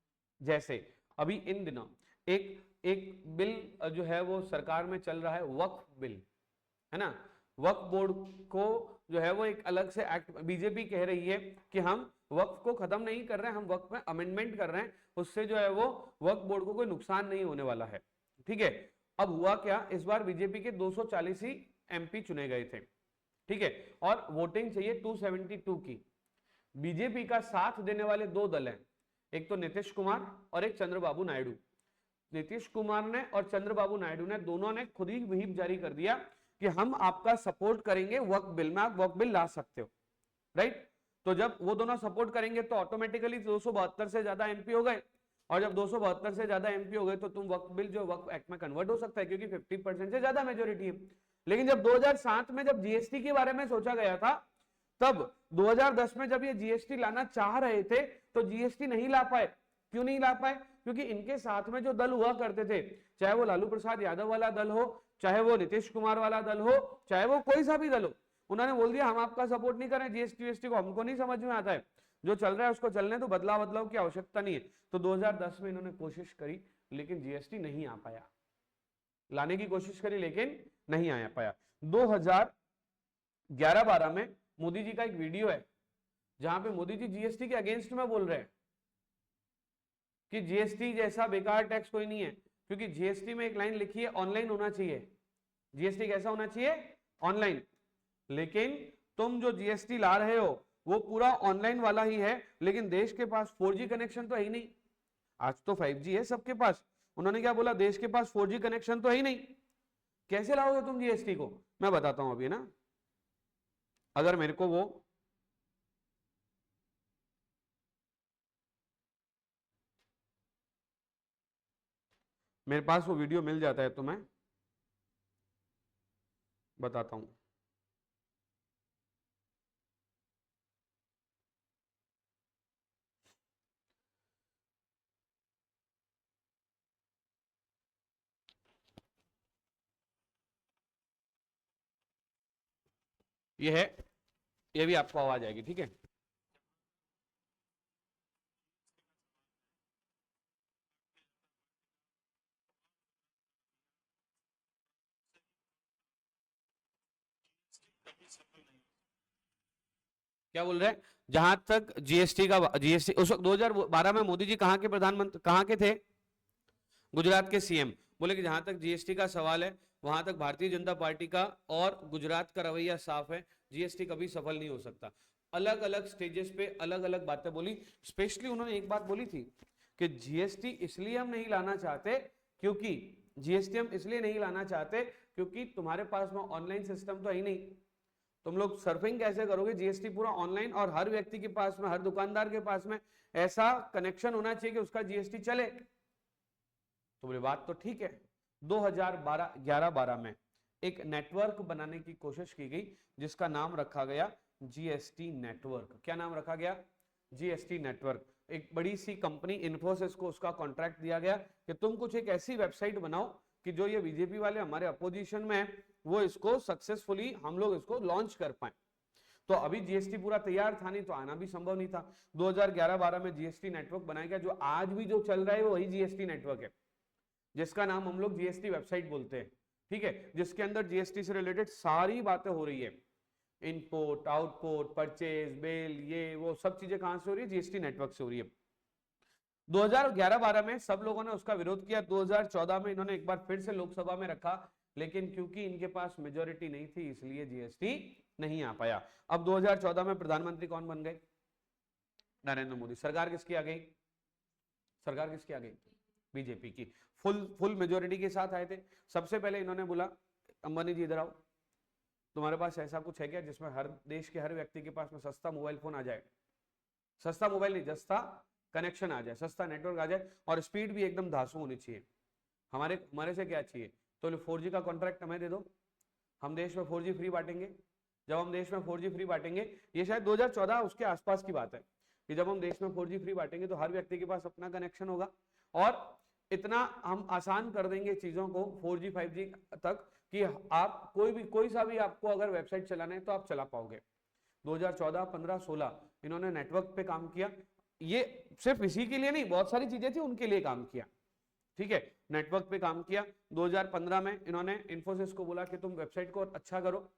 जैसे अभी इन दिनों एक बिल जो है वो सरकार में चल रहा है, वक्फ बिल, है ना। वक्फ बोर्ड को जो है वो एक अलग से एक्ट, बीजेपी कह रही है कि हम वक्फ को खत्म नहीं कर रहे हैं, हम वक्फ में अमेंडमेंट कर रहे हैं, उससे जो है वो वक्फ बोर्ड को कोई नुकसान नहीं होने वाला है, ठीक है। अब हुआ क्या, इस बार बीजेपी के 240 ही एमपी चुने गए थे, ठीक है, और वोटिंग चाहिए 272 की। बीजेपी का साथ देने वाले 2 दल हैं, एक तो नीतीश कुमार और एक चंद्रबाबू नायडू। नीतीश कुमार ने और चंद्रबाबू नायडू ने दोनों ने खुद ही व्हिप जारी कर दिया कि हम आपका सपोर्ट करेंगे वक्फ बिल में, आप वक्फ बिल ला सकते हो, राइट। तो जब वो दोनों सपोर्ट करेंगे तो ऑटोमेटिकली 272 से ज्यादा एमपी हो गए, और जब 272 से ज्यादा एमपी हो गए तो तुम वक्फ बिल जो वक्फ एक्ट में कन्वर्ट हो सकता है, क्योंकि 50% से ज्यादा मेजोरिटी है। लेकिन जब 2007 में जब जीएसटी के बारे में सोचा गया था, तब 2010 में जब ये जीएसटी लाना चाह रहे थे तो जीएसटी नहीं ला पाए। क्यों नहीं ला पाए, क्योंकि इनके साथ में जो दल हुआ करते थे, चाहे वो लालू प्रसाद यादव वाला दल हो, चाहे वो नीतीश कुमार वाला दल हो, चाहे वो कोई सा भी दल हो, उन्होंने बोल दिया हम आपका सपोर्ट नहीं करें, जीएसटी को हमको नहीं समझ में आता है, जो चल रहा है उसको चलने तो, बदलाव की आवश्यकता नहीं है। तो 2010 में इन्होंने कोशिश करी लेकिन जीएसटी नहीं आ पाया, लाने की कोशिश करी लेकिन नहीं आ पाया। 2011-12 में मोदी जी का एक वीडियो है जहां पे मोदी जी जीएसटी के अगेंस्ट में बोल रहे हैं कि जीएसटी जैसा बेकार टैक्स कोई नहीं है, क्योंकि जीएसटी में एक लाइन लिखी है ऑनलाइन होना चाहिए। जीएसटी कैसा होना चाहिए, ऑनलाइन। लेकिन तुम जो जीएसटी ला रहे हो वो पूरा ऑनलाइन वाला ही है, लेकिन देश के पास 4G कनेक्शन तो है ही नहीं। आज तो 5G है सबके पास, उन्होंने क्या बोला, देश के पास 4G कनेक्शन तो है ही नहीं, कैसे लाओगे तुम जीएसटी को। मैं बताता हूं अभी ना, अगर मेरे को मेरे पास वो वीडियो मिल जाता है तो मैं बताता हूं। ये है, ये भी आपको आवाज आएगी, ठीक है। क्या बोल रहे हैं, जहां तक जीएसटी का, जीएसटी उस वक्त 2012 में मोदी जी कहां के प्रधानमंत्री, कहां के थे, गुजरात के सीएम। बोले कि जहां तक जीएसटी का सवाल है वहां तक भारतीय जनता पार्टी का और गुजरात का रवैया साफ है, जीएसटी कभी सफल नहीं हो सकता। अलग अलग स्टेजेस पे अलग अलग बातें बोली। स्पेशली उन्होंने एक बात बोली थी कि जीएसटी इसलिए हम नहीं लाना चाहते, क्योंकि जीएसटी हम इसलिए नहीं लाना चाहते क्योंकि तुम्हारे पास में ऑनलाइन सिस्टम तो है ही नहीं, तुम लोग सर्फिंग कैसे करोगे, जीएसटी पूरा ऑनलाइन, और हर व्यक्ति के पास में, हर दुकानदार के पास में ऐसा कनेक्शन होना चाहिए कि उसका जीएसटी चले। तो बोले बात तो ठीक है, 2011-12 में एक नेटवर्क बनाने की कोशिश की गई जिसका नाम रखा गया जीएसटी नेटवर्क। क्या नाम रखा गया? GST network. एक बड़ी सी कंपनी इन्फोसिस को उसका कॉन्ट्रैक्ट दिया गया कि तुम कुछ एक ऐसी वेबसाइट बनाओ कि जो ये बीजेपी वाले हमारे अपोजिशन में है वो इसको सक्सेसफुली हम लोग इसको लॉन्च कर पाए। तो अभी जीएसटी पूरा तैयार था नहीं तो आना भी संभव नहीं था। 2011-12 में जीएसटी नेटवर्क बनाया गया। जो आज भी जो चल रहा है वो वही जीएसटी नेटवर्क है जिसका नाम हम लोग जीएसटी वेबसाइट बोलते हैं, ठीक है, जिसके अंदर जीएसटी से रिलेटेड सारी बातें हो रही है। इनपुट, आउटपुट, परचेज, बिल, ये वो सब चीजें कहां से हो रही है? जीएसटी नेटवर्क से हो रही है। 2011-12 में सब लोगों ने उसका विरोध किया। 2014 में इन्होंने एक बार फिर से लोकसभा में रखा, लेकिन क्योंकि इनके पास मेजोरिटी नहीं थी इसलिए जीएसटी नहीं आ पाया। अब 2014 में प्रधानमंत्री कौन बन गए? नरेंद्र मोदी। सरकार किसकी आ गई? सरकार किसकी आ गई? बीजेपी की। फुल मेजोरिटी के साथ आए थे। सबसे पहले इन्होंने बोला, अंबानी जी इधर आओ, तुम्हारे पास ऐसा कुछ है क्या जिसमें हर देश के हर व्यक्ति के पास में सस्ता मोबाइल फोन आ जाए? सस्ता मोबाइल नहीं, सस्ता कनेक्शन आ जाए, सस्ता नेटवर्क आ जाए और स्पीड भी एकदम धांसू होनी चाहिए। हमारे से क्या चाहिए? तो 4G का कॉन्ट्रैक्ट हमें दे दो, हम देश में 4G फ्री बांटेंगे। जब हम देश में 4G फ्री बांटेंगे, ये शायद 2014 उसके आसपास की बात है कि जब हम देश में 4G फ्री बांटेंगे तो हर व्यक्ति के पास अपना कनेक्शन होगा और इतना हम आसान कर देंगे चीजों को 4G 5G तक कि आप कोई सा भी आपको अगर वेबसाइट चलाना है तो आप चला पाओगे। 2014, 15, 16 इन्होंने नेटवर्क पे काम किया। ये सिर्फ इसी के लिए नहीं, बहुत सारी चीजें थी उनके लिए काम किया, ठीक है, नेटवर्क पे काम किया। 2015 में इन्होंने इन्फोसिस को बोला कि तुम वेबसाइट को अच्छा करो।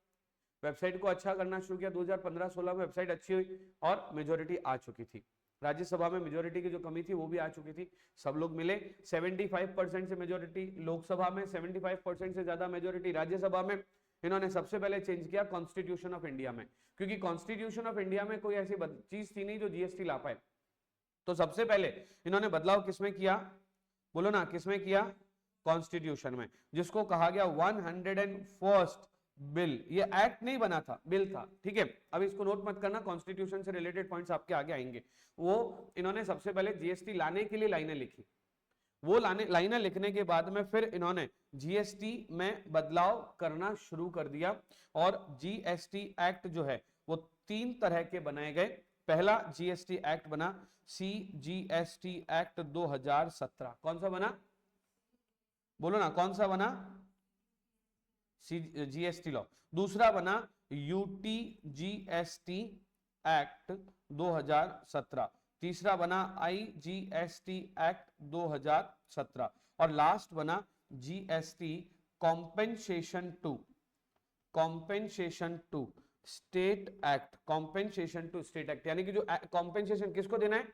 वेबसाइट को अच्छा करना शुरू किया। 2015-16 में वेबसाइट अच्छी हुई और मेजोरिटी आ चुकी थी। राज्यसभा में मेजोरिटी की जो कमी थी वो भी आ चुकी थी। सब लोग मिले। 75% से मेजोरिटी लोकसभा में, 75% से ज्यादा मेजोरिटी राज्यसभा में। इन्होंने सबसे पहले चेंज किया कॉन्स्टिट्यूशन ऑफ इंडिया में, क्योंकि कॉन्स्टिट्यूशन ऑफ इंडिया में कोई ऐसी चीज थी नहीं जो जीएसटी ला पाए। तो सबसे पहले इन्होंने बदलाव किसमें किया? बोलो ना, किसमें किया? कॉन्स्टिट्यूशन में, जिसको कहा गया 101st बिल। ये एक्ट नहीं बना था, बिल था, ठीक है। अब इसको नोट मत करना, कॉन्स्टिट्यूशन से रिलेटेड पॉइंट्स आपके आगे आएंगे। वो इन्होंने सबसे पहले जीएसटी लाने के लिए लाइनें लिखी। वो लाइनें लिखने के बाद में फिर इन्होंने जीएसटी में बदलाव करना शुरू कर दिया और जीएसटी एक्ट जो है वो 3 तरह के बनाए गए। पहला जीएसटी एक्ट बना CGST एक्ट 2017। कौन सा बना? बोलो ना, कौन सा बना? GST law. दूसरा बना UTGST एक्ट 2017। तीसरा बना IGST एक्ट 2017 और लास्ट बना GST compensation to state act. Compensation to state act यानी कि जो कॉम्पेंसेशन किसको देना है?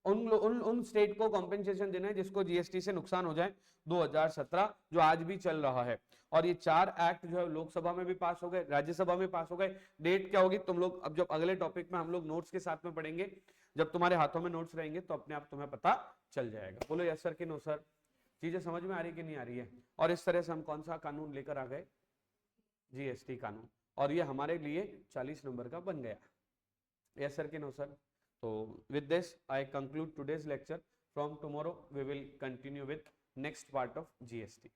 उन स्टेट को कॉम्पेंसेशन देना है जिसको जीएसटी से नुकसान हो जाए। 2017 जो आज भी चल रहा है। और ये 4 एक्ट जो है लोकसभा में भी पास हो गए, राज्यसभा में पास हो गए। डेट क्या होगी तुम लोग अब जब अगले टॉपिक में हम लोग नोट्स के साथ में पढ़ेंगे, जब तुम्हारे हाथों में नोट्स रहेंगे तो अपने आप तुम्हें पता चल जाएगा। बोलो यस सर कि नो सर? चीजें समझ में आ रही कि नहीं आ रही है? और इस तरह से हम कौन सा कानून लेकर आ गए? जीएसटी कानून। और ये हमारे लिए 40 नंबर का बन गया। यस सर कि no sir? So with this I conclude today's lecture. From tomorrow we will continue with next part of GST.